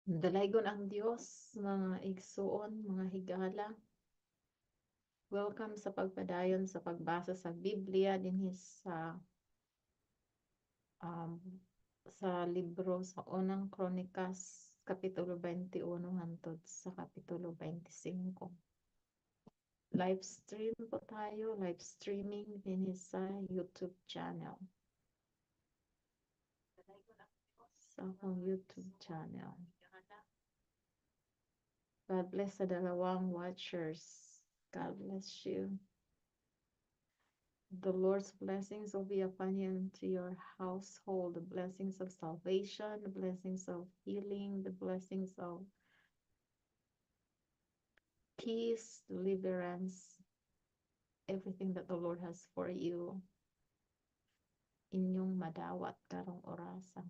Dalaygon ang Dios, mga igsuon, mga higala. Welcome sa pagpadayon sa pagbasa sa Biblia dinhi um, sa libro sa unang Kronikas, Kapitulo 21 hangtod sa Kapitulo 25. Live stream po tayo, live streaming dinhi sa YouTube channel. Sa akong YouTube channel. God bless sa dalawang watchers. God bless you. The Lord's blessings will be upon you and to your household, the blessings of salvation, the blessings of healing, the blessings of peace, deliverance, everything that the Lord has for you, inyong madawat karong orasan.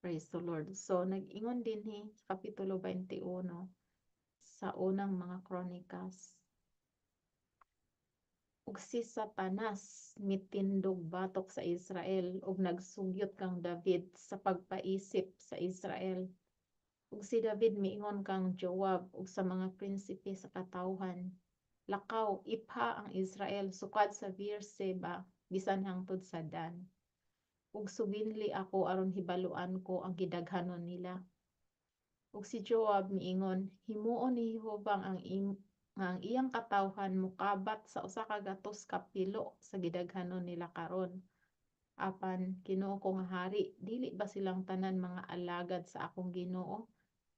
Praise the Lord. So, nag-ingon din sa Kapitulo 21 sa unang mga Kronikas. Ug si Satanas mitindog batok sa Israel ug nagsugyot kang David sa pagpaisip sa Israel. Ug si David miingon kang Joab ug sa mga prinsipe sa katawhan, lakaw ipha ang Israel sukad sa Beer-sheba bisan hangtod sa Dan. Ug subinli ako aron hibaluan ko ang gidaghanon nila. Ug si Joab miingon, himuon ni Jehovah ang iyang katawhan mukabat sa usa ka gatos ka pilo sa gidaghanon nila karon. Apan Ginoo ko nga hari, dili ba silang tanan mga alagad sa akong Ginoo?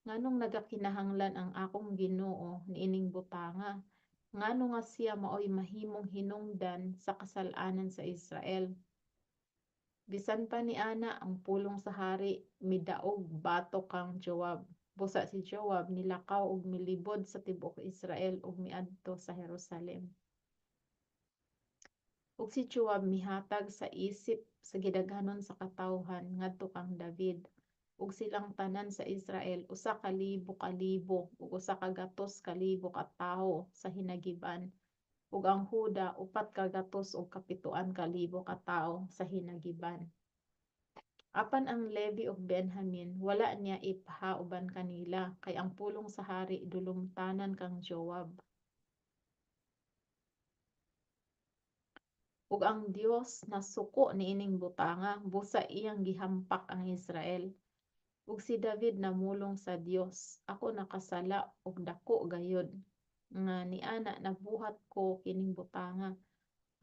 Nganong nagakinahanglan ang akong Ginoo niining butanga? Ngano nga siya maoy mahimong hinungdan sa kasalanan sa Israel? Bisan pa ni ana ang pulong sa hari midaog batok kang Joab. Busa si Joab nilakaw ug milibod sa tibuok Israel ug miadto sa Jerusalem. Ug si Joab mihatag sa isip sa gidaghanon sa katawhan ngadto kang David ug silang tanan sa Israel usa ka libo ug usa ka gatos ka libo ka tawo sa hinagiban ug ang Huda upat ka gatos ug kapituan ka libo ka tawo sa hinagiban. Apan ang Levi ug Benjamin wala niya ipha uban kanila kay ang pulong sa hari dulumtanan kang Joab. Ug ang Dios nasuko niining butanga busa iyang gihampak ang Israel. Ug si David namulong sa Dios, ako nakasala ug dako gayud nga niana nabuhat ko kining butanga.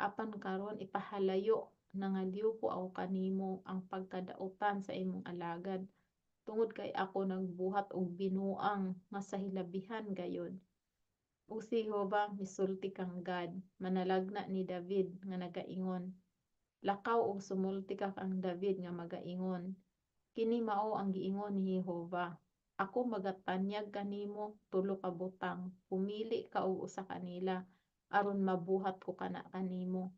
Apan karon ipahalayo nangaliw ko ako kanimo ang pagkadautan sa imong alagad. Tungod kay ako nagbuhat og binuang nga sa hilabihan gayud. Ug si Jehovah misulti kang God, manalagna ni David nga nagaingon. Lakaw og sumulti ka kang David nga magaingon. Kini mao ang giingon ni Jehovah. Ako magatanyag kanimo tulo ka butang, pumili ka og usa kanila aron mabuhat ko kana kanimo.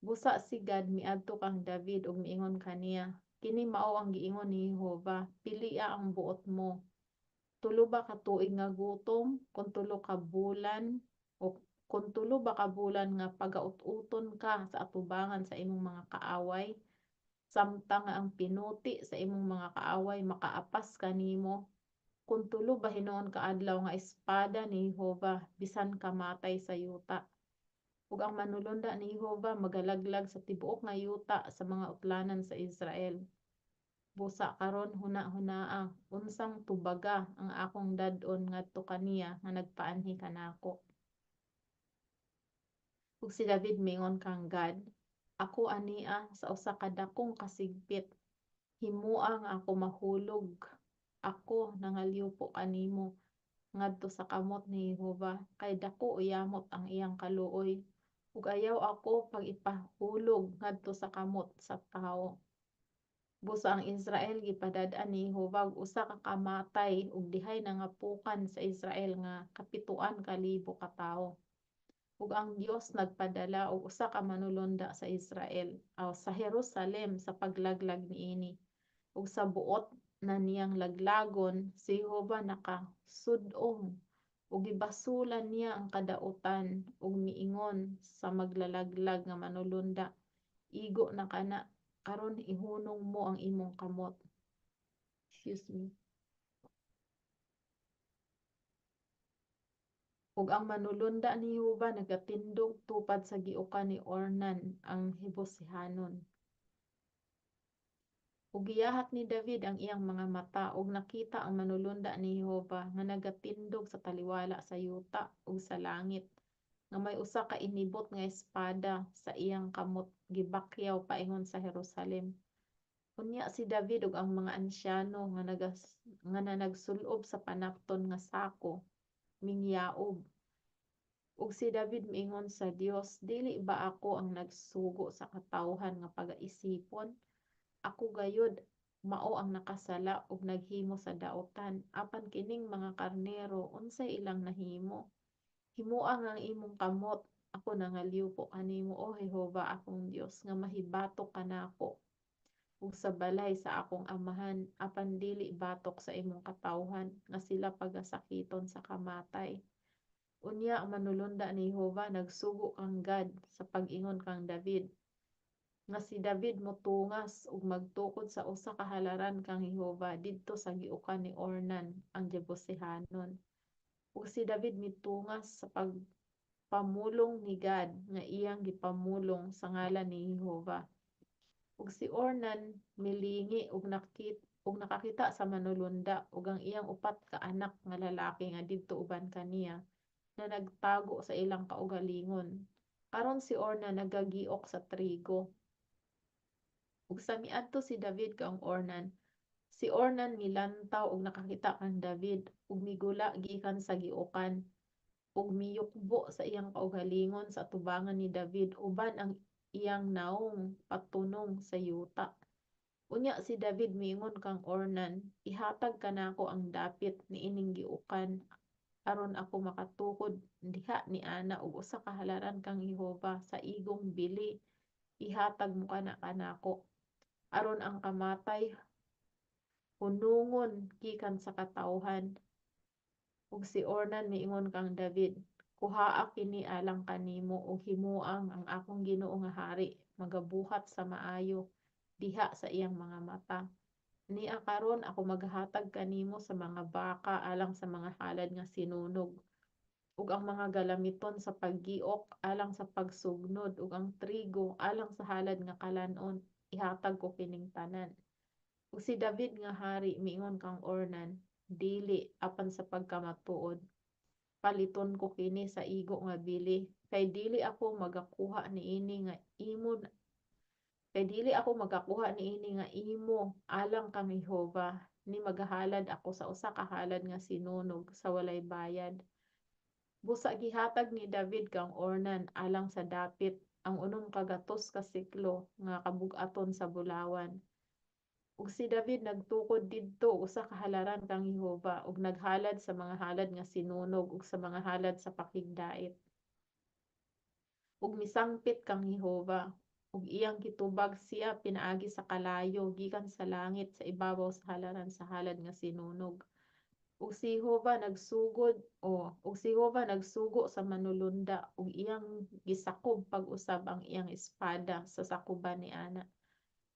Busa si God miadto kang David ug miingon kaniya, kini mao ang giingon ni Jehovah, pilia ang buot mo. Tulo ba ka tuig nga gutom, kung tulo ka bulan, o kung tulo ba ka bulan nga pagaut-uton ka sa atubangan sa imong mga kaaway, samtang nga ang pinuti sa imong mga kaaway makaapas kanimo. Kung tulo ba hinuon ka adlaw nga espada ni Jehovah bisan kamatay sa yuta. Ug ang manulunda ni Jehovah magalaglag sa tibuok nga yuta sa mga utlanan sa Israel. Busa karon huna-hunaa unsang tubaga ang akong dad-on ngadto kaniya nga nagpaanhi kanako. Ug si David mingon kang God, ako ania sa usa ka dakong kasigpit. Himua nga ako mahulog. Ako nangaliw po kanimo ngadto sa kamot ni Jehovah kay dako uyamot ang iyang kaluoy ug ayaw ako pag ipahulog ngadto sa kamot sa tawo. Busa ang Israel gipadad-an ni Jehovah og usa ka kamatay ug dihay nangapukan sa Israel nga kapituan ka libo ka tawo. Ug ang Dios nagpadala og usa ka manulunda sa Israel o sa Jerusalem sa paglaglag niini. Ug sa buot na niyang laglagon si Jehovah nakasud-ong ug gibasulan niya ang kadautan ug miingon sa maglalaglag nga manulunda, igo na kana karon ihunong mo ang imong kamot. Excuse me. Ug ang manulunda ni Jehova nagatindog tupad sa giukan ni Ornan ang Jebusihanon. Ug giyahat ni David ang iyang mga mata ug nakita ang manulunda ni Jehova nga nagatindog sa taliwala sa yuta ug sa langit, nga may usa ka inibot nga espada sa iyang kamot gibakyaw paingon sa Jerusalem. Unya si David ug ang mga ansyano nga nagsul-ob sa panapton nga sako mingyaob. Ug si David miingon sa Dios, dili ba ako ang nagsugo sa katawhan nga pagaisipon? Ako gayud mao ang nakasala ug naghimo sa daotan, apan kining mga karnero unsay ilang nahimo? Himoa nga ang imong kamot, ako nangaliw po kanimo o Jehova akong Dios nga mahibatok kanako ug sa balay sa akong amahan, apan dili batok sa imong katawhan nga sila pagasakiton sa kamatay. Unya ang manulunda ni Jehova nagsugo kang Gad sa pag-ingon kang David, nga si David motungas ug magtukod sa usa ka halaran kang Jehova didto sa giukan ni Ornan ang Jebusihanon. Ug si David mitungas sa pagpamulong ni Gad nga iyang gipamulong sa ngalan ni Jehova. Ug si Ornan milingi ug nakakita sa manulunda ug ang iyang upat ka anak nga lalaki nga didto uban kaniya na nagtago sa ilang kaugalingon. Karon si Ornan nagagiok sa trigo. Ug sa miadto si David kang Ornan, si Ornan milantaw ug nakakita kang David ug migula gikan sa giukan ug miyukbo sa iyang kaugalingon sa atubangan ni David uban ang iyang naong patunong sa yuta. Unya si David miingon kang Ornan, ihatag kanako ang dapit niining giukan aron ako makatukod diha ni ana ug usa ka halaran kang Jehova sa igong bili ihatag mo kanako aron ang kamatay hunungon gikan sa katawhan. Ug si Ornan miingon kang David, kuhaa kini alang kanimo ug himuang ang akong Ginoo nga hari magabuhat sa maayo diha sa iyang mga mata. Niya karon ako maghatag kanimo sa mga baka alang sa mga halad nga sinunog ug ang mga galamiton sa paggiok alang sa pagsugnod ug ang trigo alang sa halad nga kalanon ihatag ko kining tanan. Ug si David nga hari miingon kang Ornan, dili apan sa pagkamatuod paliton ko kini sa igo nga bili kay dili ako magakuha niini nga imo alang kang Jehova ni magahalad ako sa usa ka halad nga sinunog sa walay bayad. Busa gihatag ni David kang Ornan alang sa dapit ang 6 ka siklo nga kabug-aton sa bulawan. Ug si David nagtukod didto usa ka halaran kang Jehova ug naghalad sa mga halad nga sinunog ug sa mga halad sa pakigdait. Ug misangpit kang Jehova ug iyang gitubag siya pinaagi sa kalayo gikan sa langit sa ibabaw sa halaran sa halad nga sinunog. Ug si Jehova nagsugo sa manulunda ug iyang gisakob pag-usab ang iyang espada sa sakuban ni ana.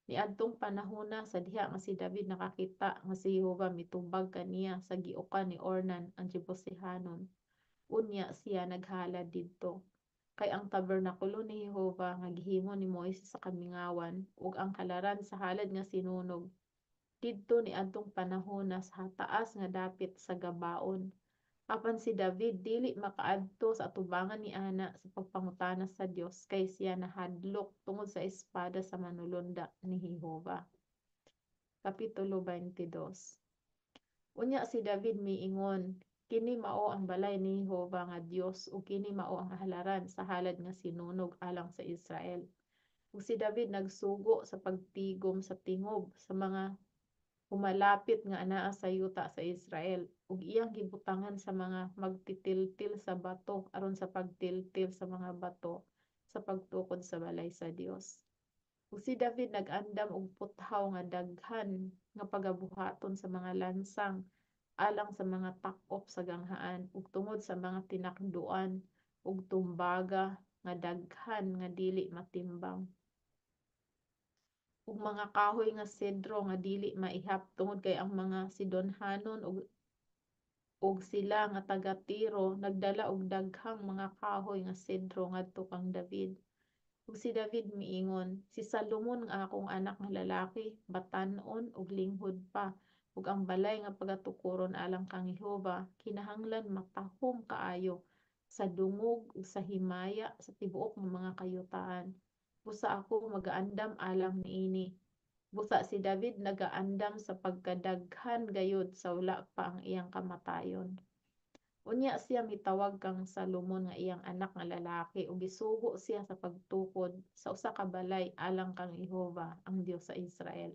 Niadtong panahona sa diha nga si David nakakita nga si Jehova mitubag kaniya sa giukan ni Ornan ang Jebusihanon. Unya siya naghalad didto. Kay ang tabernakulo ni Jehova nga gihimo ni Moises sa kamingawan ug ang halaran sa halad nga sinunog didto niadtong panahona sa taas nga dapit sa Gabaon. Apan si David dili makaadto sa atubangan ni ana sa pagpangutana sa Dios kay siya nahadlok tungod sa espada sa manulunda ni Jehova. Kapitulo 22. Unya si David miingon, kini mao ang balay ni Jehova nga Dios ug kini mao ang halaran sa halad nga sinunog alang sa Israel. Ug si David nagsugo sa pagtigom sa tingob sa mga humalapit nga anaa sa yuta sa Israel ug iyang gibutangan sa mga magtitiltil sa bato aron sa pagtiltil sa mga bato sa pagtukod sa balay sa Dios. Ug si David nag-andam og puthaw nga daghan nga pagabuhaton sa mga lansang alang sa mga tak-op sa ganghaan ug tungod sa mga tinakduan ug tumbaga nga daghan nga dili matimbang ug mga kahoy nga sedro nga dili maihap tungod kay ang mga Sidonhanon ug ug sila nga taga Tiro nagdala og daghang mga kahoy nga sedro ngadto kang David. Ug si David miingon, si Salomon nga akong anak nga lalaki, batan-on ug linghod pa, ug ang balay nga pagatukuron alang kang Jehova, kinahanglan matahom kaayo sa dungog ug sa himaya sa tibuok nga mga kayutaan. Busa ako magaandam alang niini. Busa si David nagaandam sa pagkadaghan gayud sa wala pa ang iyang kamatayon. Unya siya mitawag kang Salomon nga iyang anak nga lalaki ug gisugo siya sa pagtukod sa usa ka balay alang kang Jehova, ang Dios sa Israel.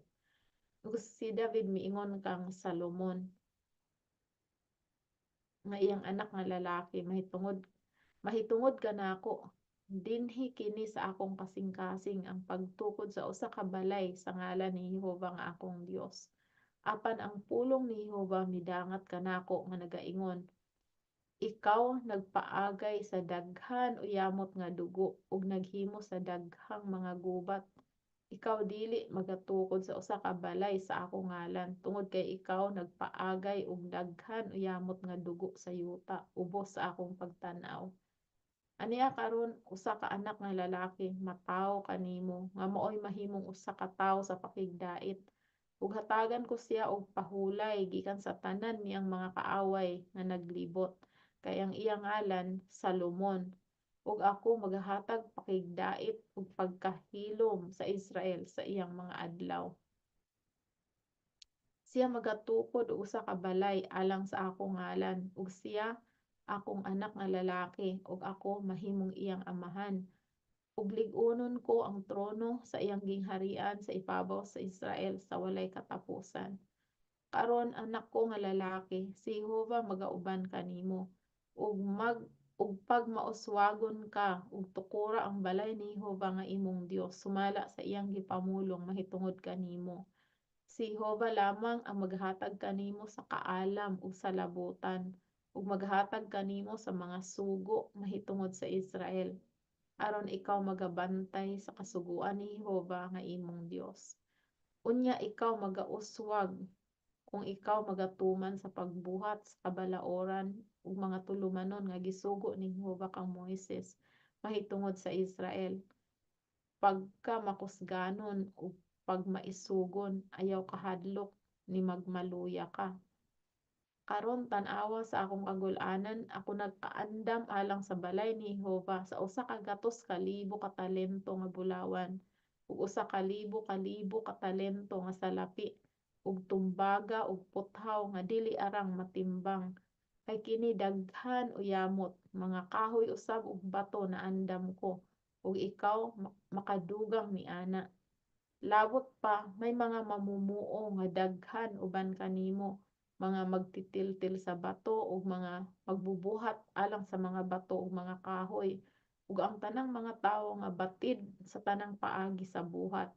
Ug si David miingon kang Salomon nga iyang anak nga lalaki, mahitungod kanako dinhi kini sa akong kasing-kasing ang pagtukod sa usa ka balay sa ngalan ni Jehova nga akong Dios. Apan ang pulong ni Jehova midangat kanako nga nagaingon, ikaw nagpaagay sa daghan uyamot nga dugo ug naghimo sa daghang mga gubat. Ikaw dili magatukod sa usa ka balay sa akong ngalan tungod kay ikaw nagpaagay og daghan uyamot nga dugo sa yuta ubos sa akong pagtan-aw. Aniya karon usa ka anak nga lalaki matawo kanimo nga maoy mahimong usa ka tawo sa pakigdait ug hatagan ko siya og pahulay gikan sa tanan niyang mga kaaway nga naglibot kay ang iyang ngalan Salomon ug ako maghatag pakigdait ug pagkahilom sa Israel sa iyang mga adlaw. Siya magatukod og usa ka balay alang sa akong ngalan ug siya akong anak nga lalaki ug ako mahimong iyang amahan ug lig-unon ko ang trono sa iyang gingharian sa ibabaw sa Israel sa walay katapusan. Karon anak ko nga lalaki, si Jehova magauban kanimo ug pag mauswagon ka ug tukura ang balay ni Jehova nga imong Dios sumala sa iyang gipamulong mahitungod kanimo. Si Jehova lamang ang maghatag kanimo sa kaalam ug sa labutan ug maghatag kanimo sa mga sugo mahitungod sa Israel aron ikaw magabantay sa kasuguan ni Jehova nga imong Dios. Unya ikaw magauswag kung ikaw magatuman sa pagbuhat sa kabalaoran ug mga tulumanon nga gisugo ni Jehova kang Moises mahitungod sa Israel. Pagka makusganon ug pagmaisugon ayaw kahadlok ni magmaluya ka. Karon tan-awa sa akong kagul-anan, ako nagkaandam alang sa balay ni Jehova sa usa ka gatos ka libo ka talento nga bulawan ug usa ka libo ka talento nga salapi ug tumbaga ug puthaw nga dili arang matimbang. Kay kini daghan uyamot, mga kahoy usab ug bato na andam ko ug ikaw makadugang niana. Labot pa may mga mamumuo nga daghan uban kanimo, mga magtitiltil sa bato ug mga magbubuhat alang sa mga bato ug mga kahoy ug ang tanang mga tawo nga batid sa tanang paagi sa buhat.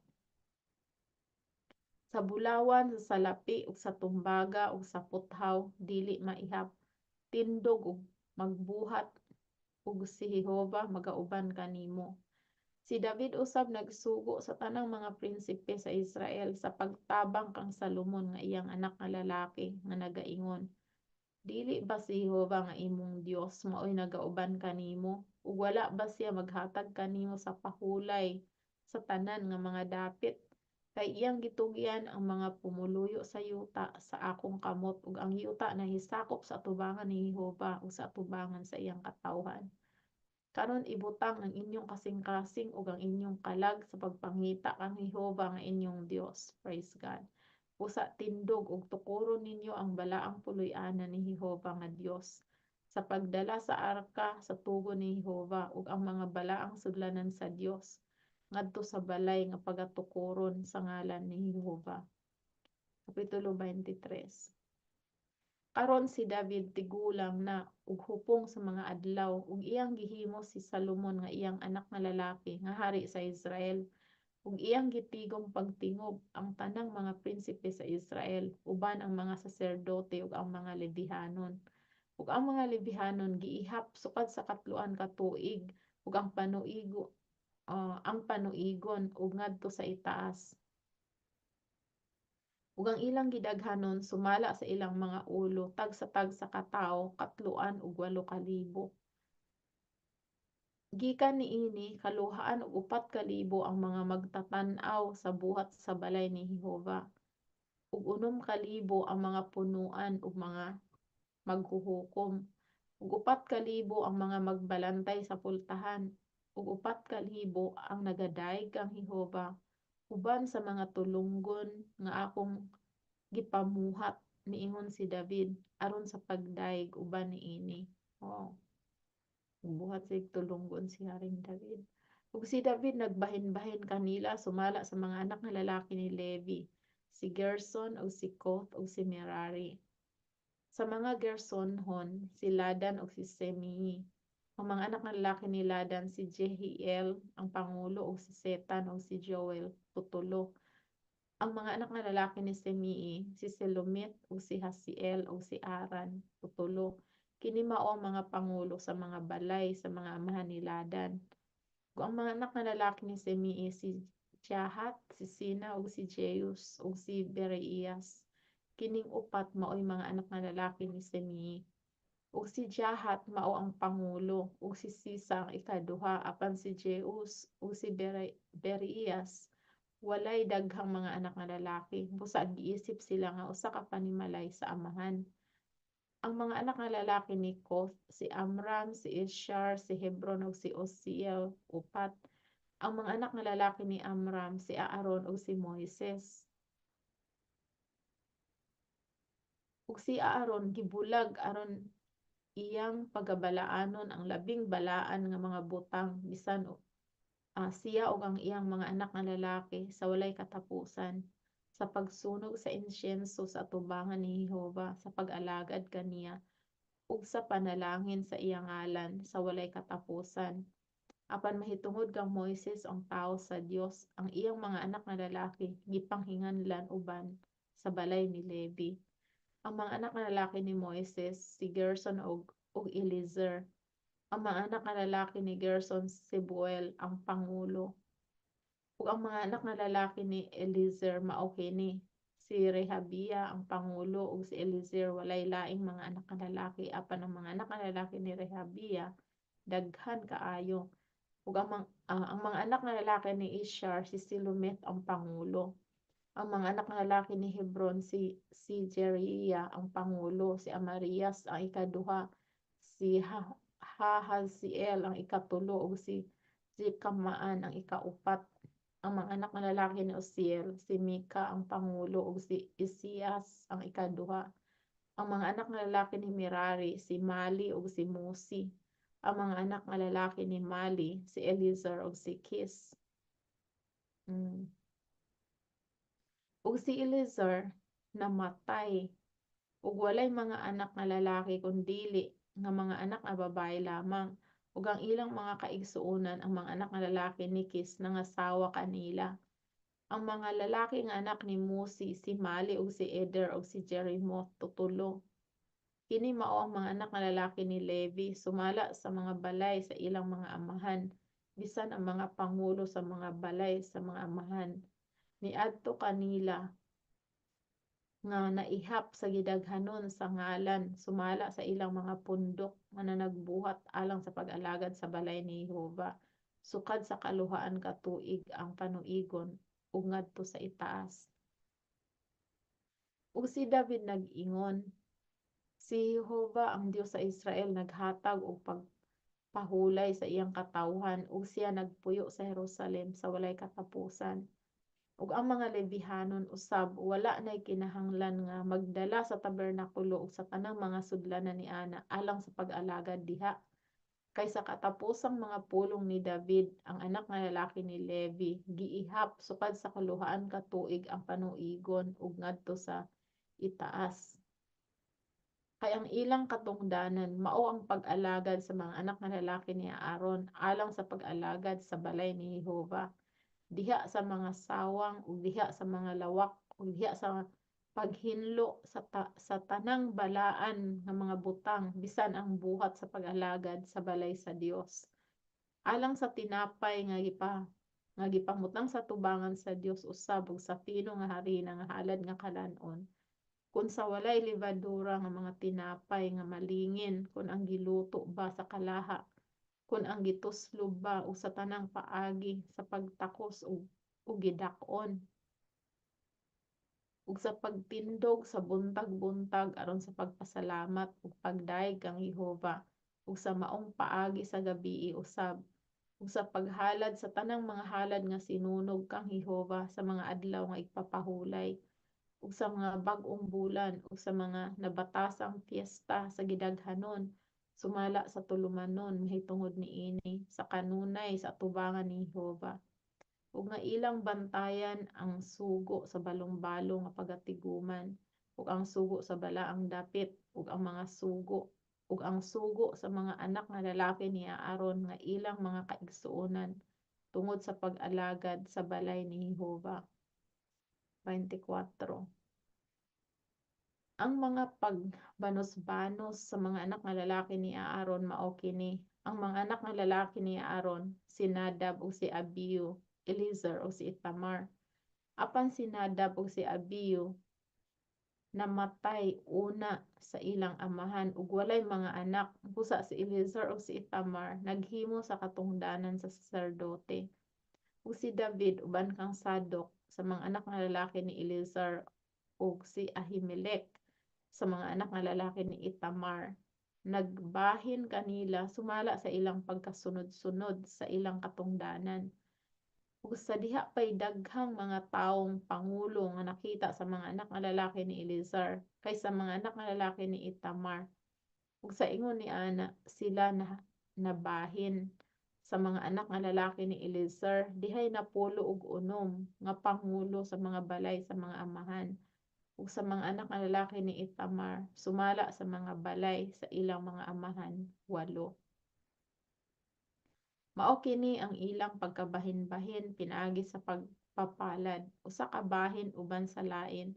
Sa bulawan, sa salapi ug sa tumbaga ug sa puthaw dili maihap, tindog ug magbuhat ug si Jehova magauban kanimo. Si David usab nagsugo sa tanang mga prinsipe sa Israel sa pagtabang kang Salomon nga iyang anak nga lalaki nga nagaingon, dili ba si Jehova nga imong Dios maoy nagauban kanimo ug wala ba siya maghatag kanimo sa pahulay sa tanan nga mga dapit kay iyang gitugyan ang mga pumuluyo sa yuta sa akong kamot ug ang yuta nahisakop sa atubangan ni Jehova ug sa atubangan sa iyang katawhan. Karon ibutang ang inyong kasing-kasing ug ang inyong kalag sa pagpangita kang Jehova nga inyong Dios. Praise God. Usa tindog ug tukuron ninyo ang balaang puloy-ana ni Jehova nga Dios sa pagdala sa arka sa tugon ni Jehova ug ang mga balaang sudlanan sa Dios ngadto sa balay nga pagatukuron sa ngalan ni Jehova. Kapitulo 23. Karon si David tigulang na ug hupong sa mga adlaw ug iyang gihimo si Salomon nga iyang anak nga lalaki nga hari sa Israel ug iyang gitigom pagtingob ang tanang mga prinsipe sa Israel uban ang mga saserdote ug ang mga lebihanon. Ug ang mga lebihanon giihap sukad sa katluan ka tuig ug ang panuigon ug ngadto sa itaas ug ang ilang gidaghanon sumala sa ilang mga ulo tag sa katawo 3 ug 8 ka libo. Gikan niini kaluhaan og 4 ka libo ang mga magtatan-aw sa buhat sa balay ni Jehova, ug 6 ka libo ang mga punoan ug mga maghuhukom, ug 4 ka libo ang mga magbalantay sa pultahan, ug 4 ka libo ang nagadayeg kang Jehova uban sa mga tulunggon nga akong gipamuhat niingon si David aron sa pagdayeg uban niini. Oh, buhat sig tulunggon si Haring David. Ug si David nagbahin-bahin kanila sumala sa mga anak nga lalaki ni Levi, si Gerson ug si Koth ug si Merari. Sa mga Gersonhon, si Ladan ug si Semei. Ang mga anak nga lalaki ni Ladan si Jehiel ang pangulo ug si Setan ug si Joel, tutulo. Ang mga anak nga lalaki ni Semei, si Selomit ug si Hasiel ug si Aran, tutulo. Kini mao ang mga pangulo sa mga balay sa mga amahan ni Ladan. Ug ang mga anak nga lalaki ni Semei si Jahat, si Sina ug si Jeus ug si Bereiyas. Kining upat mao'y mga anak nga lalaki ni Semei. Ug si Jahat mao ang pangulo ug si Sisa ang ikaduha apan si Jeus ug si Bereiyas walay daghang mga anak nga lalaki, busa giisip sila nga usa ka panimalay sa amahan. Ang mga anak nga lalaki ni Koth, si Amram, si Ishar, si Hebron ug si Uzziel, upat. Ang mga anak nga lalaki ni Amram, si Aaron ug si Moises. Ug si Aaron gibulag aron iyang pagabalaanon ang labing balaan nga mga butang bisan siya ug ang iyang mga anak nga lalaki sa walay katapusan sa pagsunog sa insyenso sa atubangan ni Jehova sa pag-alagad kaniya ug sa panalangin sa iyang ngalan sa walay katapusan. Apan mahitungod kang Moises ang tao sa Dios, ang iyang mga anak nga lalaki gipanghinganlan uban sa balay ni Levi. Ang mga anak nga lalaki ni Moises si Gerson ug Eliezer. Ang mga anak nga lalaki ni Gerson si Buel ang pangulo. Ug ang mga anak nga lalaki ni Eliezer mao kini si Rehabia ang pangulo ug si Eliezer walay laing mga anak nga lalaki apan ang mga anak nga lalaki ni Rehabia daghan kaayo. Ug ang mga anak nga lalaki ni Ishar si Silomit ang pangulo. Ang mga anak nga lalaki ni Hebron si Jeriah ang pangulo, si Amarias ang ikaduha, si Hahaziel ang ikatulo ug si Jekamaan ang ikaupat. Ang mga anak nga lalaki ni Uzziel, si Mika ang pangulo ug si Isias ang ikaduha. Ang mga anak nga lalaki ni Merari, si Mali ug si Musi. Ang mga anak nga lalaki ni Mali, si Eliezer ug si Kis. Ug si Eliezer namatay ug walay mga anak nga lalaki kundili nga mga anak nga babaye lamang. Ug ang ilang mga kaigsuonan ang mga anak nga lalaki ni Kis nangasawa kanila. Ang mga lalaki nga anak ni Musi si Mali ug si Eder ug si Jerimoth, tutulo. Kini mao ang mga anak nga lalaki ni Levi sumala sa mga balay sa ilang mga amahan, bisan ang mga pangulo sa mga balay sa mga amahan. Niadto kanila nga naihap sa gidaghanon sa ngalan sumala sa ilang mga pundok nga nagbuhat alang sa pag-alagad sa balay ni Jehova sukad sa kaluhaan ka tuig ang panuigon ug ngadto sa itaas. Ug si David nag-ingon, si Jehova ang Dios sa Israel naghatag og pagpahulay sa iyang katawhan ug siya nagpuyo sa Jerusalem sa walay katapusan. Ug ang mga Levihanon usab wala nay kinahanglan nga magdala sa tabernakulo ug sa tanang mga sudlanan niana alang sa pag-alagad diha. Kay sa katapusang mga pulong ni David, ang anak nga lalaki ni Levi giihap sukad sa kaluhaan ka tuig ang panuigon ug ngadto sa itaas. Kay ang ilang katungdanan mao ang pag-alagad sa mga anak nga lalaki ni Aaron alang sa pag-alagad sa balay ni Jehova diha sa mga sawang ug diha sa mga lawak ug diha sa paghinlo sa tanang balaan nga mga butang bisan ang buhat sa pag-alagad sa balay sa Dios. Alang sa tinapay nga gipangutang sa tubangan sa Dios usab ug sa pino nga harina nga halad nga kalanon. Kun sa walay lebadura nga mga tinapay nga malingin, kun ang giluto ba sa kalaha, kun ang gituslo ba o sa tanang paagi sa pagtakos ug gidak-on, ug sa pagtindog sa buntag-buntag aron sa pagpasalamat ug pagdaig kang Jehova, ug sa maong paagi sa gabii usab, ug sa paghalad sa tanang mga halad nga sinunog kang Jehova sa mga adlaw nga igpapahulay, ug sa mga bag-ong bulan ug sa mga nabatasang piyesta sa gidaghanon, sumala sa tulumanon mahitungod niini sa kanunay sa atubangan ni Jehova. Ug nga ilang bantayan ang sugo sa balong-balong nga pagatiguman, ug ang sugo sa balaang dapit, ug ang mga sugo, ug ang sugo sa mga anak nga lalaki ni Aaron nga ilang mga kaigsuonan tungod sa pag-alagad sa balay ni Jehova. 24. Ang mga pagbanos-banos sa mga anak nga lalaki ni Aaron mao kini: ang mga anak nga lalaki ni Aaron, si Nadab ug si Abihu, Eliezer ug si Itamar. Apan si Nadab ug si Abihu namatay una sa ilang amahan ug walay mga anak, busa si Eliezer ug si Itamar naghimo sa katungdanan sa saserdote. Ug si David uban kang Sadok sa mga anak nga lalaki ni Eliezer ug si Ahimelech sa mga anak nga lalaki ni Itamar, nagbahin kanila sumala sa ilang pagkasunod-sunod sa ilang katungdanan. Ug sa diha pay daghang mga tawong pangulo nga nakita sa mga anak nga lalaki ni Eliezer kaysa mga anak nga lalaki ni Itamar. Ug sa ingon ni ana sila nabahin sa mga anak nga lalaki ni Eliezer dihay napulo og unom nga pangulo sa mga balay sa mga amahan, ug sa mga anak nga lalaki ni Itamar sumala sa mga balay sa ilang mga amahan, 8. Mao kini ang ilang pagkabahin-bahin pinaagi sa pagpapalad, usa ka bahin uban sa lain.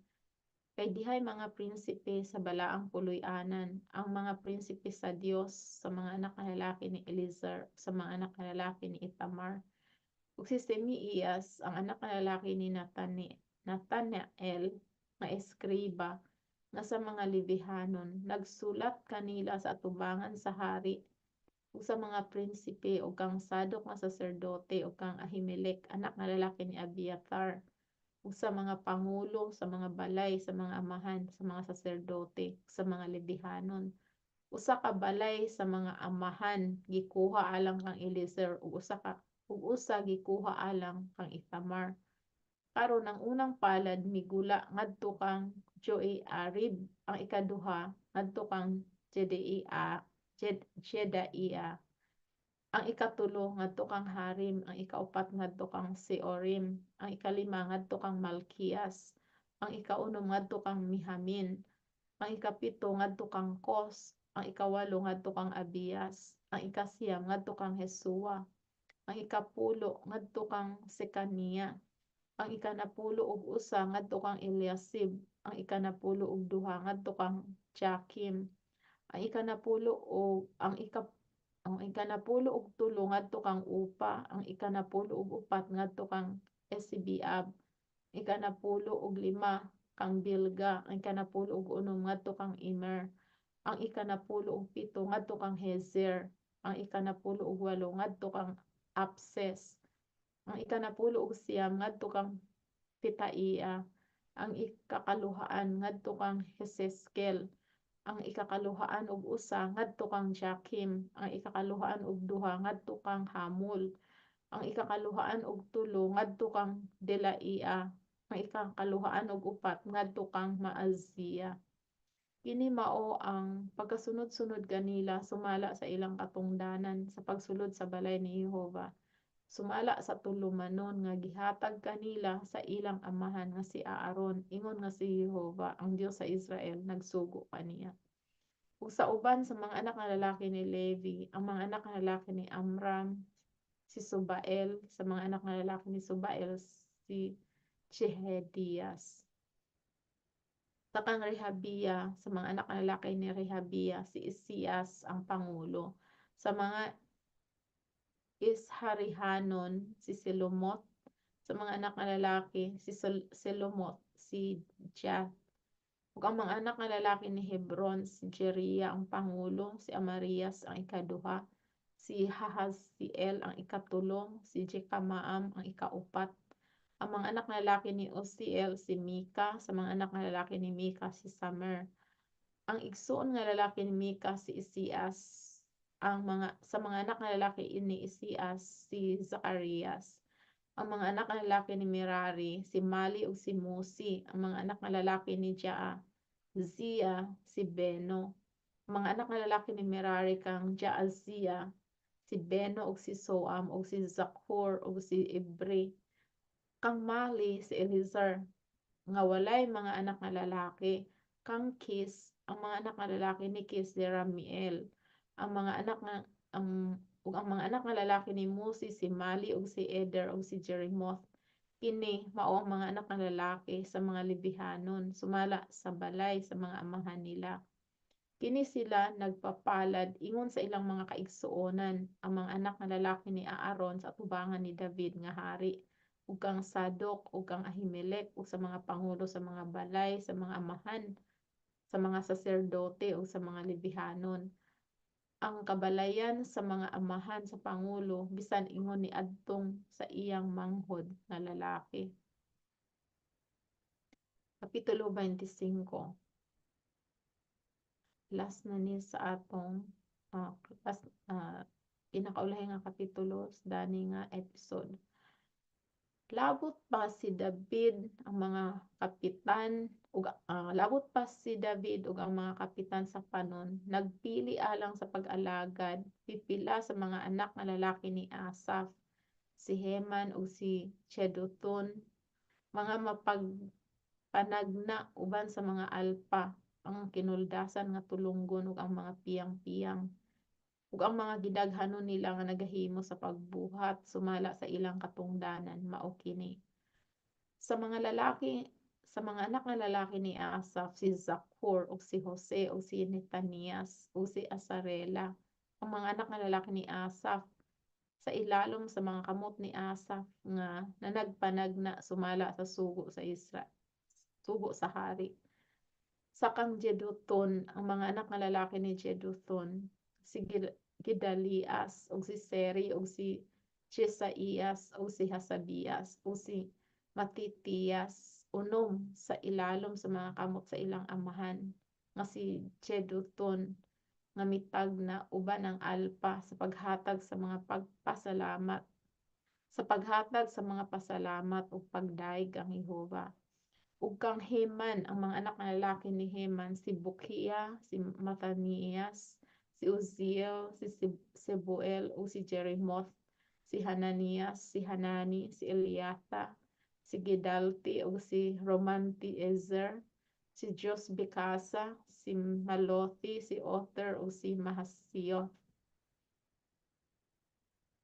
Kay dihay mga prinsipe sa balaang puloy-anan, ang mga prinsipe sa Dios sa mga anak nga lalaki ni Eliezer, sa mga anak nga lalaki ni Itamar. Ug si Semiias, ang anak nga lalaki ni Nathanael nga eskriba nga sa mga Levihanon, nagsulat kanila sa atubangan sa hari, ug sa mga prinsipe ug kang Sadok nga saserdote ug kang Ahimelech anak nga lalaki ni Abiathar, ug sa mga pangulo sa mga balay sa mga amahan sa mga saserdote sa mga Levihanon. Usa ka balay sa mga amahan gikuha alang kang Eliezer ug usa gikuha alang kang Itamar. Karon ang unang palad migula ngadto kang Joiarib, ang ikaduha ngadto kang Jedaiah, ang ikatulo ngadto kang Harim, ang ikaupat ngadto kang Seorim, ang ikalima ngadto kang Malkiyas, ang ikaunom ngadto kang Mihamin, ang ikapito ngadto kang Kos, ang ikawalo ngadto kang Abias, ang ikasiyam ngadto kang Hesua, ang ikapulo ngadto kang Sekania, ang ikanapulo ug usa ngadto kang Eliasib, ang ikanapulo ug duha ngadto kang Jakim, ang ikanapulo ug ang ikanapulo ug tulo ngadto kang Upa, ang ikanapulo ug upat ngadto kang Esibiab, ikanapulo ug lima kang Bilga, ang ikanapulo ug unom ngadto kang Immer, ang ikanapulo ug pito ngadto kang Hezer, ang ikanapulo ug walo ngadto kang Apses, ang ikanapulo ug siyam ngadto kang Petaiah, ang ikakaluhaan ngadto kang Heseskel, ang ikakaluhaan ug usa ngadto kang Jakim, ang ikakaluhaan ug duha ngadto kang Hamul, ang ikakaluhaan ug tulo ngadto kang Delaiah, ang ikakaluhaan ug upat ngadto kang Maaziah. Kini mao ang pagkasunod-sunod kanila sumala sa ilang katungdanan sa pagsulod sa balay ni Jehova, sumala sa tulumanon nga gihatag kanila sa ilang amahan nga si Aaron, ingon nga si Jehova ang Dios sa Israel nagsugo kaniya. Ug sa uban sa mga anak nga lalaki ni Levi, ang mga anak nga lalaki ni Amram, si Subael, sa mga anak nga lalaki ni Subael, si Jehedias. Sa kang Rehabia, sa mga anak nga lalaki ni Rehabia, si Isaias ang pangulo. Sa mga Isharihanon, si Silomot, Sa mga anak nga lalaki si Selomot, si Jath. Ug ang mga anak nga lalaki ni Hebron si Jeriah ang pangulo, si Amarias ang ikaduha, si Hahaziel ang ikatulong, si Jekamaam ang ikaupat. Ang mga anak nga lalaki ni Uzziel si Mika, sa mga anak nga lalaki ni Mika si Samer. Ang igsoon nga lalaki ni Mika si Isias. Sa mga anak nga lalaki ni Isias si Zacarias. Ang mga anak nga lalaki ni Merari si Mali ug si Musi. Ang mga anak nga lalaki ni Jaazia si Beno. Ang mga anak nga lalaki ni Merari kang Jaazia si Beno ug si Soam ug si Zakur ug si Ibri. Kang Mali si Eliezer nga walay mga anak nga lalaki. Kang Kis, ang mga anak nga lalaki ni Kis si Ramiel. Ang mga anak nga ang mga anak nga lalaki ni Musi si Mali ug si Eder ug si Jerimoth. Kini mao ang mga anak nga lalaki sa mga Lebihanon sumala sa balay sa mga amahan nila. Kini sila nagpapalad ingon sa ilang mga kaigsuonan ang mga anak nga lalaki ni Aaron sa atubangan ni David nga hari ug kang Sadok ug kang Ahimelech ug sa mga pangulo sa mga balay sa mga amahan sa mga saserdote ug sa mga Lebihanon. Ang kabalayan sa mga amahan sa pangulo bisan ingon niadtong sa iyang manghod nga lalaki. Kapitulo 25. Last na ni sa atong last, pinakaulahi nga kapitulo sa dani nga episode. Labot pa si David ang mga kapitan ug labot pa si David ug ang mga kapitan sa panon nagpili alang sa pag-alagad pipila sa mga anak nga lalaki ni Asaph, si Heman ug si Jeduthun, mga mapagpanagna uban sa mga alpa, ang kinuldasan nga tulunggon ug ang mga piyang-piyang ug ang mga gidaghanon nila nga nagahimo sa pagbuhat sumala sa ilang katungdanan mao kini. Sa mga anak nga lalaki ni Asaph si Zakur ug si Jose ug si Netanias ug si Asarela. Ang mga anak nga lalaki ni Asaph sa ilalom sa mga kamot ni Asaph nga nanagpanagna sumala sa sugo sa hari. Sa kang Jeduthun, ang mga anak nga lalaki ni Jeduthun si Gedalias ug si Seri ug si Jesaias ug si Hasabias ug si Matitiyas unom sa ilalom sa mga kamot sa ilang amahan nga si Jeduthun nga mitagna uban ang alpa sa paghatag sa mga pasalamat ug pagdaig kang Jehova. Ug kang Heman, ang mga anak nga lalaki ni Heman si Bukia, si Matanias, si Uzziel, si Sebuel ug si Jerimoth, si Hananias, si Hanani, si Eliata, si Gidalti ug si Romamti-Ezer, si Josbekasa, si Malothi, si Other ug si Mahasiyoth.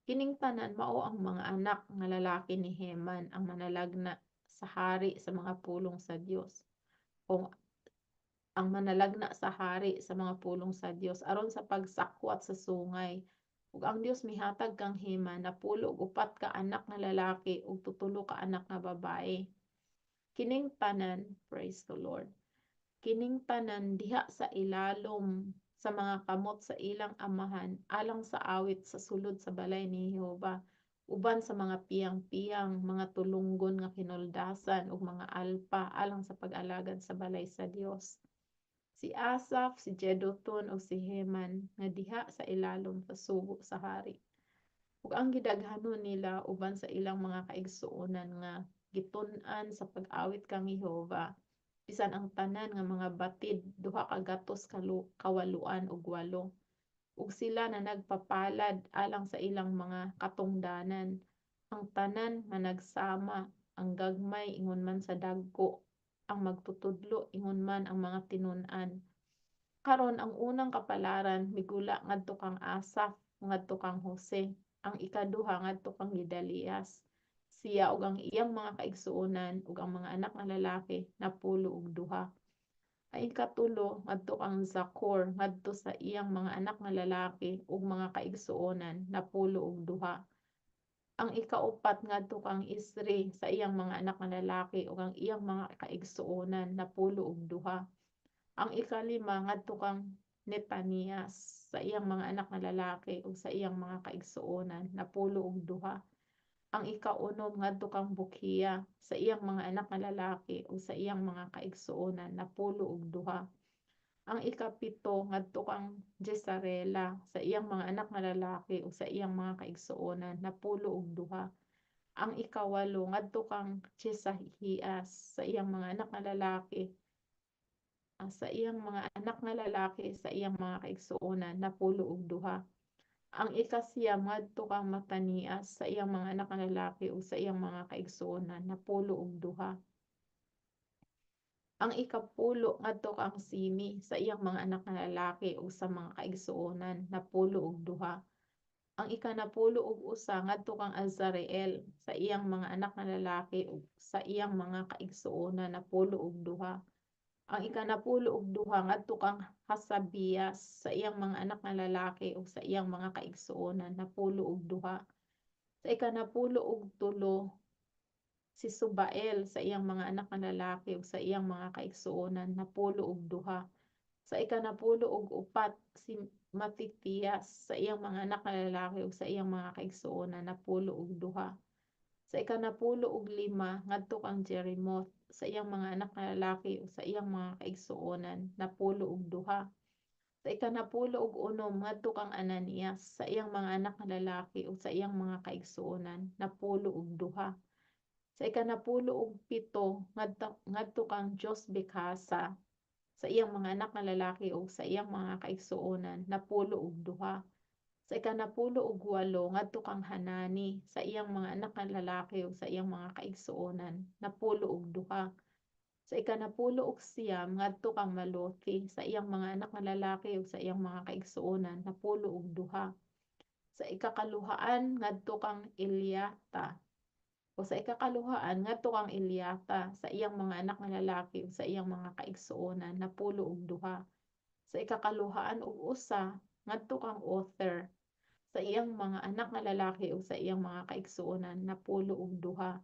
Kining tanan mao ang mga anak nga lalaki ni Heman ang manalagna sa hari sa mga pulong sa Dios o ang manalagna sa hari sa mga pulong sa Dios aron sa pagsakwat sa sungay. Ug ang Dios mihatag kang Heman napulo og 4 ka anak nga lalaki ug 7 ka anak nga babae. Kining tanan, praise the Lord. Kining tanan diha sa ilalom sa mga kamot sa ilang amahan alang sa awit sa sulod sa balay ni Jehova uban sa mga piyang-piyang, mga tulunggon nga kinuldasan ug mga alpa alang sa pag-alagad sa balay sa Dios. Si Asaph, si Jeduthun ug si Heman nga diha sa ilalom sa sugo sa hari. Ug ang gidaghanon nila uban sa ilang mga kaigsuonan nga gitun-an sa pag-awit kang Jehova bisan ang tanan nga mga batid 208 ug 8 ug sila na nagpapalad alang sa ilang mga katungdanan. Ang tanan nga nagsama, ang gagmay ingon man sa dagko, ang magtutudlo ingon man ang mga tinun-an. Karon ang unang kapalaran migula ngadto kang Asaph ngadto kang Jose, ang ikaduha ngadto kang Gedalias. Siya ug ang iyang mga kaigsuonan ug ang mga anak nga lalaki napulo og 2. Ang ikatulo ngadto kang Zakur ngadto sa iyang mga anak nga lalaki ug mga kaigsuonan napulo og 2. Ang ikaupat ngadto kang Isri sa iyang mga anak nga lalaki ug ang iyang mga kaigsuonan napulo og duha. Ang ikalima ngadto kang Netanias sa iyang mga anak nga lalaki ug sa iyang mga kaigsuonan napulo og duha. Ang ikaunom ngadto kang Bukiya sa iyang mga anak nga lalaki ug sa iyang mga kaigsuonan napulo og duha. Ang ikapito ngadto kang Jesarela sa iyang mga anak nga lalaki ug sa iyang mga kaigsuonan napulo og duha. Ang ikawalo ngadto kang Jesahias sa iyang mga anak nga lalaki sa iyang mga anak nga lalaki sa iyang mga kaigsuonan napulo og duha. Ang ikasiyam ngadto kang Matanias sa iyang mga anak nga lalaki ug sa iyang mga kaigsuonan napulo og duha. Ang ikapulo ngadto kang Simi sa iyang mga anak nga lalaki ug sa mga kaigsuonan napulo og duha. Ang ikanapulo ug usa ngadto kang Azareel sa iyang mga anak nga lalaki ug sa iyang mga kaigsuonan napulo og duha. Ang ikanapulo ug duha ngadto kang Hasabias sa iyang mga anak nga lalaki ug sa iyang mga kaigsuonan napulo og duha. Sa ikanapulo ug tulo si Subael sa iyang mga anak nga lalaki ug sa iyang mga kaigsuonan napulo og duha. Sa ikanapulo ug upat si Matitiyas sa iyang mga anak nga lalaki ug sa iyang mga kaigsuonan napulo og duha. Sa ikanapulo ug lima ngadto kang Jerimoth sa iyang mga anak nga lalaki ug sa iyang mga kaigsuonan napulo og duha. Sa ikanapulo ug unom ngadto kang Ananias sa iyang mga anak nga lalaki ug sa iyang mga kaigsuonan napulo og duha. Sa ikanapulo ug pito ngadto kang Josbekasa sa iyang mga anak nga lalaki ug sa iyang mga kaigsuonan napulo og duha. Sa ikanapulo ug walo ngadto kang Hanani sa iyang mga anak nga lalaki ug sa iyang mga kaigsuonan napulo og duha. Sa ikanapulo ug siyam ngadto kang Malothi sa iyang mga anak nga lalaki ug sa iyang mga kaigsuonan napulo og duha. Sa ikakaluhaan ngadto kang Eliata o sa ikakaluhaan ngadto kang Eliata sa iyang mga anak nga lalaki ug sa iyang mga kaigsuonan napulo og duha. Sa ikakaluhaan ug usa ngadto kang Other sa iyang mga anak nga lalaki ug sa iyang mga kaigsuonan napulo og duha.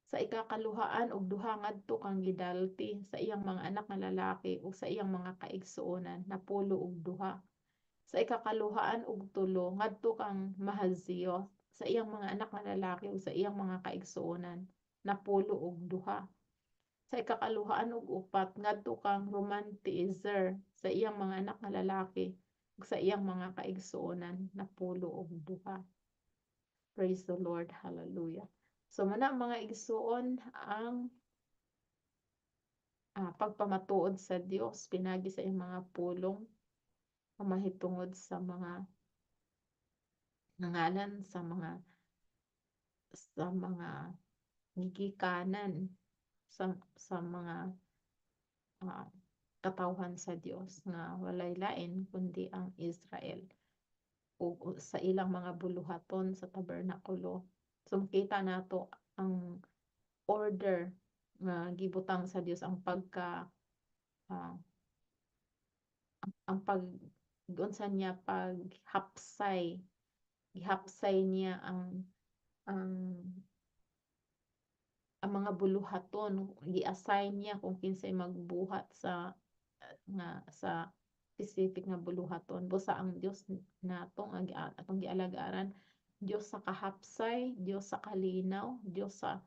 Sa ikakaluhaan og duha ngadto kang Gidalti sa iyang mga anak nga lalaki ug sa iyang mga kaigsuonan napulo og duha. Sa ikakaluhaan og tulo ngadto kang Mahazioth sa iyang mga anak nga lalaki ug sa iyang mga kaigsuonan napulo og duha. Sa ikakaluhaan og upat ngadto kang Romamti-Ezer sa iyang mga anak nga lalaki ug sa iyang mga kaigsuonan napulo og duha. Praise the Lord, hallelujah. So muna mga igsuon ang pagpamatuod sa Dios pinagi sa iyang mga pulong mahitungod sa mga nangalan sa mga gigikanan sa mga ah, katawhan sa Dios nga walay lain kundi ang Israel ug sa ilang mga buluhaton sa tabernakulo. So makita nato ang order nga gibutang sa Dios ang ah, pag unsa niya paghapsay gihapsay niya ang mga buluhaton gi-assign niya kung kinsay magbuhat sa specific nga buluhaton busa ang Dios nato nga atong gialagaran Dios sa kahapsay, Dios sa kalinaw, Dios sa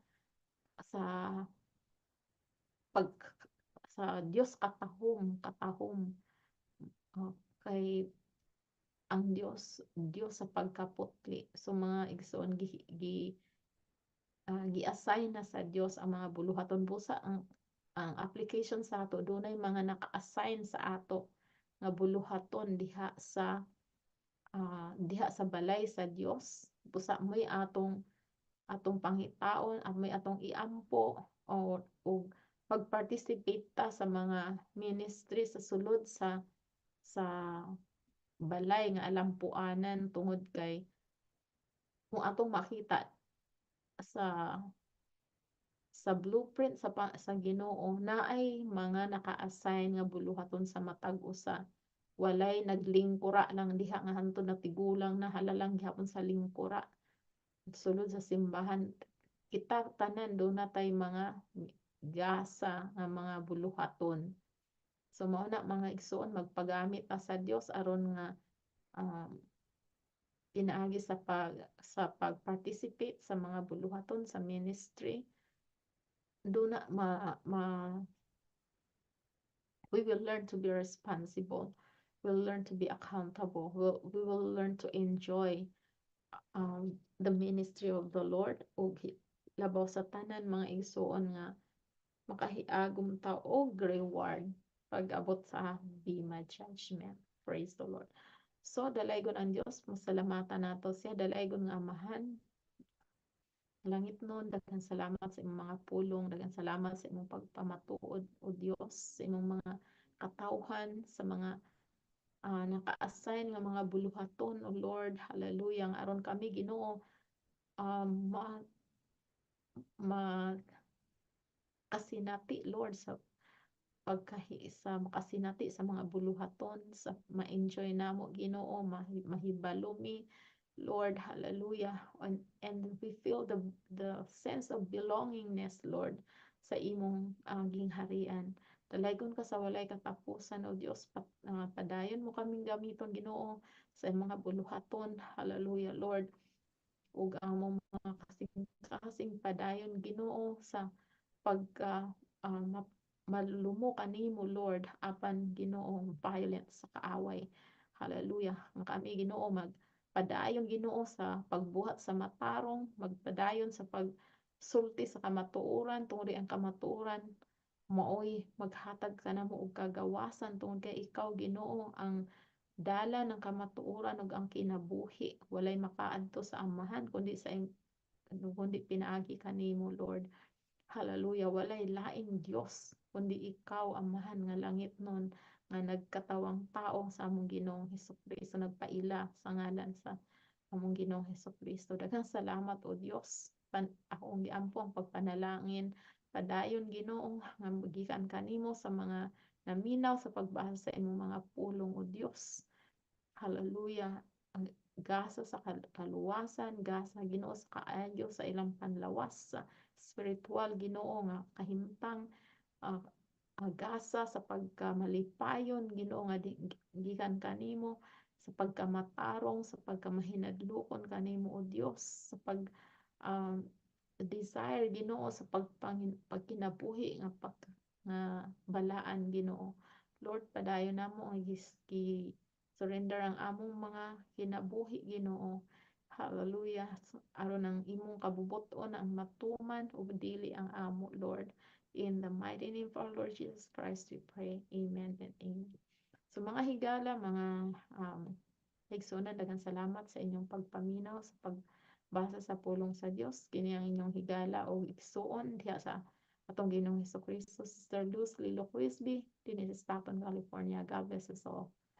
pag sa Dios katahom kay ang Dios sa pagkaputli so mga igsoon gi-assign na sa Dios ang mga buluhaton busa ang application sa ato dunay mga naka-assign sa ato nga buluhaton diha sa balay sa Dios busa may atong panghitaon at may atong iampo o pag-participate ta sa mga ministry sa sulod sa balay nga alampuanan tungod kay kung atong makita sa blueprint sa Ginoo naay mga naka-assign nga buluhaton sa matag usa walay naglingkura lang diha nga hantod natigulang na halalang gihapon sa lingkura sulod sa simbahan kita tanan do na tay mga gasa nga mga buluhaton. So mao na mga igsoon magpagamit ta sa Dios aron nga um, pinaagi sa pag-participate sa mga buluhaton sa ministry. Do na we will learn to be responsible. We'll learn to be accountable. We will learn to enjoy the ministry of the Lord ug labaw sa tanan mga igsoon nga makahiagom ta og reward pag-abot sa Bema Judgment. Praise the Lord. So dalaygon ang Dios, masalamatan nato siya, dalaygon nga Amahan langit nun, daghang salamat sa imong mga pulong, daghang salamat sa imong pagpamatuod o Dios, sa imong mga katawhan, sa mga naka-assign nga mga buluhaton o Lord, hallelujah, nga aron kami Ginoo ma kasinati Lord sa makasinati sa mga buluhaton, sa ma-enjoy namo Ginoo, mahibalumi Lord, hallelujah. And we feel the sense of belongingness, Lord, sa imong gingharian. Dalaygon ka sa walay katapusan, O Dios, padayon mo kaming gamiton, Ginoo, sa mga buluhaton, hallelujah, Lord. Ug ang mga kasing padayon, Ginoo, sa pagka malumo kanimo, Lord, apan Ginoo, violent sa kaaway. Hallelujah. Nga kami Ginoo padayon Ginoo sa pagbuhat sa matarong, magpadayon sa pagsulti sa kamatuoran, tungod ang kamatuoran maoy maghatag ka namo og kagawasan tungod kay ikaw Ginoo ang dala ng kamatuoran ug ang kinabuhi. Walay makaadto sa Amahan kundi pinaagi kanimo, Lord. Hallelujah, walay laing Dios kundi ikaw Amahan nga langit nun nga nagkatawang tao sa among Ginoong Hesukristo, nagpaila sa ngalan sa among Ginoong Hesukristo. Daghang salamat o Dios. Akong giampo ang pagpanalangin. Padayon Ginoo nga gikan kanimo sa mga naminaw sa pagbasa sa imong mga pulong o Dios. Hallelujah. Ang gasa sa kaluwasan, gasa Ginoo sa kaayo sa ilang panlawas sa spiritual Ginoo nga kahimtang agasa sa pagkamalipayon Ginoo nga gikan kanimo sa pagkamatarong sa pagkamahinadlokon kanimo o Dios sa pag desire Ginoo sa pagkinabuhi nga balaan Ginoo. Lord, padayon namo ang surrender ang among mga kinabuhi Ginoo. Hallelujah. Aron ang imong kabubuton ang matuman ug dili ang amo, Lord. In the mighty name of our Lord Jesus Christ, we pray. Amen and amen. So mga higala, mga igsunan, daghang salamat sa inyong pagpaminaw, sa pagbasa sa pulong sa Dios. Kini ang inyong higala o igsuon diha sa atong Ginoong Hesukristo, Sister Luz Lilo Quisby, din sa Stockton, California. God bless us all.